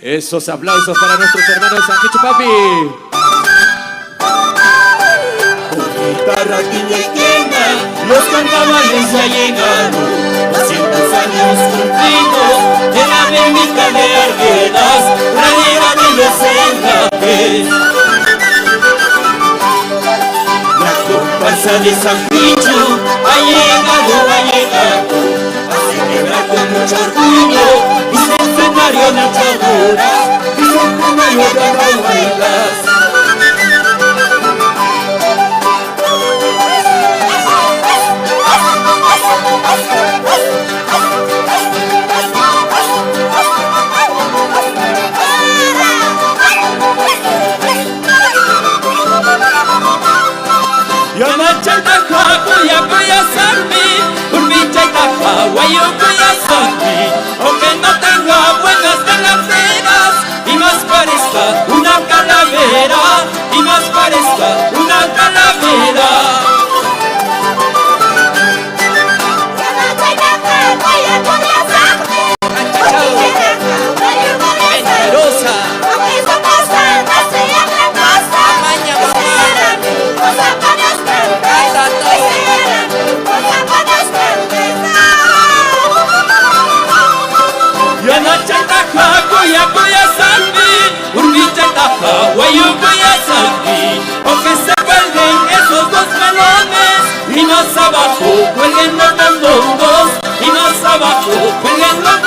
Esos aplausos para nuestros hermanos San Papi. Con guitarra, piña y quena, los carnavales ya llegaron. 200 años cumplidos de la bendita de Arguedas, pradera de los encajes. La comparsa de San Picho ha llegado a celebrar con mucho orgullo bicentenario de Chaguras, bicentenario de Arraujuelas. Aunque no tenga buenas delateras y más parezca una calavera, y más parezca una calavera. Aunque se cuelguen esos dos melones y más abajo cuelguen los mondongos, y más abajo cuelguen los